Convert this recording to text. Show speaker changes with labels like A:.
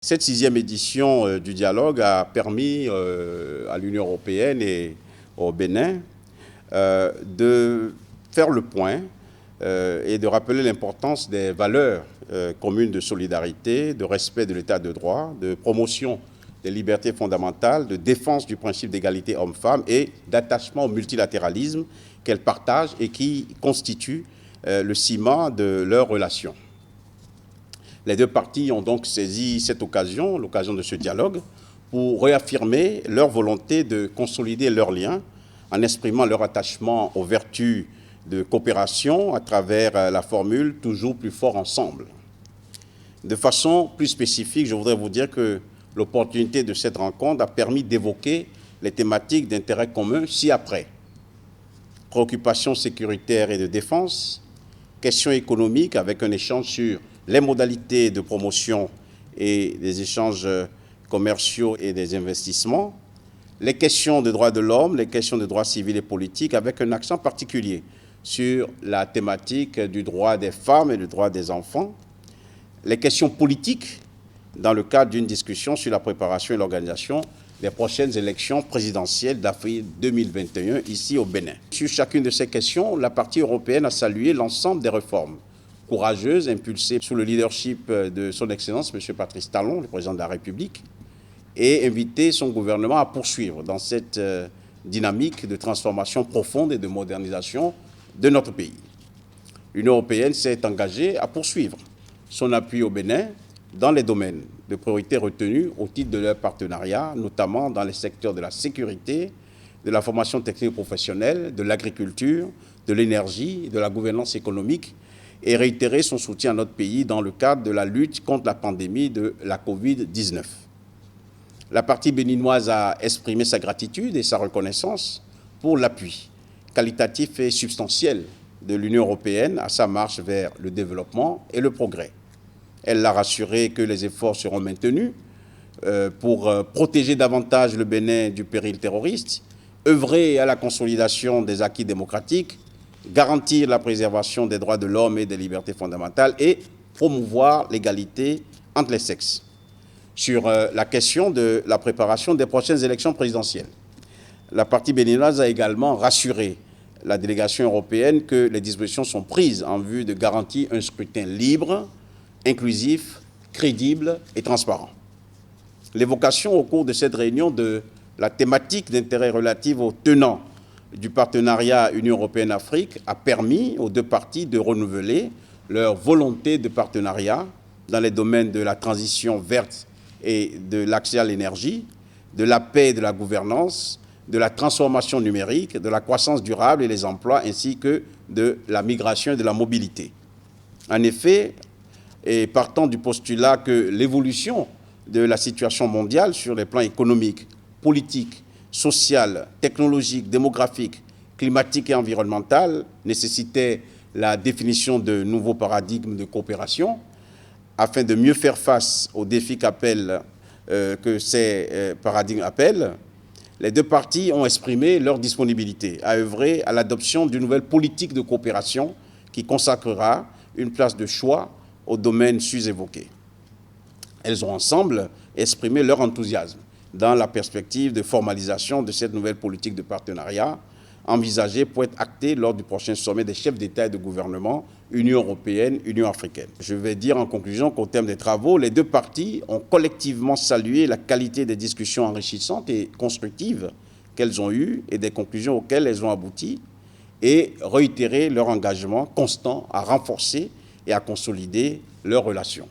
A: Cette sixième édition du dialogue a permis à l'Union européenne et au Bénin de faire le point et de rappeler l'importance des valeurs communes de solidarité, de respect de l'état de droit, de promotion des libertés fondamentales, de défense du principe d'égalité homme-femme et d'attachement au multilatéralisme qu'elles partagent et qui constituent le ciment de leurs relations. Les deux parties ont donc saisi cette occasion, l'occasion de ce dialogue, pour réaffirmer leur volonté de consolider leurs liens en exprimant leur attachement aux vertus de coopération à travers la formule « toujours plus fort ensemble ». De façon plus spécifique, je voudrais vous dire que l'opportunité de cette rencontre a permis d'évoquer les thématiques d'intérêt commun ci-après. Préoccupations sécuritaires et de défense, questions économiques avec un échange sur les modalités de promotion et des échanges commerciaux et des investissements, les questions de droits de l'homme, les questions de droits civils et politiques, avec un accent particulier sur la thématique du droit des femmes et du droit des enfants, les questions politiques dans le cadre d'une discussion sur la préparation et l'organisation des prochaines élections présidentielles d'avril 2021 ici au Bénin. Sur chacune de ces questions, la partie européenne a salué l'ensemble des réformes courageuse, impulsée sous le leadership de son Excellence, M. Patrice Talon, le président de la République, et invité son gouvernement à poursuivre dans cette dynamique de transformation profonde et de modernisation de notre pays. L'Union européenne s'est engagée à poursuivre son appui au Bénin dans les domaines de priorité retenus au titre de leur partenariat, notamment dans les secteurs de la sécurité, de la formation technique professionnelle, de l'agriculture, de l'énergie, de la gouvernance économique, et réitérer son soutien à notre pays dans le cadre de la lutte contre la pandémie de la Covid-19. La partie béninoise a exprimé sa gratitude et sa reconnaissance pour l'appui qualitatif et substantiel de l'Union européenne à sa marche vers le développement et le progrès. Elle l'a rassuré que les efforts seront maintenus pour protéger davantage le Bénin du péril terroriste, œuvrer à la consolidation des acquis démocratiques, garantir la préservation des droits de l'homme et des libertés fondamentales et promouvoir l'égalité entre les sexes. Sur la question de la préparation des prochaines élections présidentielles, la partie béninoise a également rassuré la délégation européenne que les dispositions sont prises en vue de garantir un scrutin libre, inclusif, crédible et transparent. L'évocation au cours de cette réunion de la thématique d'intérêt relative aux tenants du partenariat Union européenne-Afrique a permis aux deux parties de renouveler leur volonté de partenariat dans les domaines de la transition verte et de l'accès à l'énergie, de la paix et de la gouvernance, de la transformation numérique, de la croissance durable et les emplois, ainsi que de la migration et de la mobilité. En effet, et partant du postulat que l'évolution de la situation mondiale sur les plans économiques, politiques, social, technologique, démographique, climatique et environnemental nécessitait la définition de nouveaux paradigmes de coopération afin de mieux faire face aux défis que ces paradigmes appellent. Les deux parties ont exprimé leur disponibilité à œuvrer à l'adoption d'une nouvelle politique de coopération qui consacrera une place de choix aux domaines sus-évoqués. Elles ont ensemble exprimé leur enthousiasme dans la perspective de formalisation de cette nouvelle politique de partenariat envisagée pour être actée lors du prochain sommet des chefs d'État et de gouvernement Union européenne, Union africaine. Je vais dire en conclusion qu'au terme des travaux, les deux parties ont collectivement salué la qualité des discussions enrichissantes et constructives qu'elles ont eues et des conclusions auxquelles elles ont abouti et réitéré leur engagement constant à renforcer et à consolider leurs relations.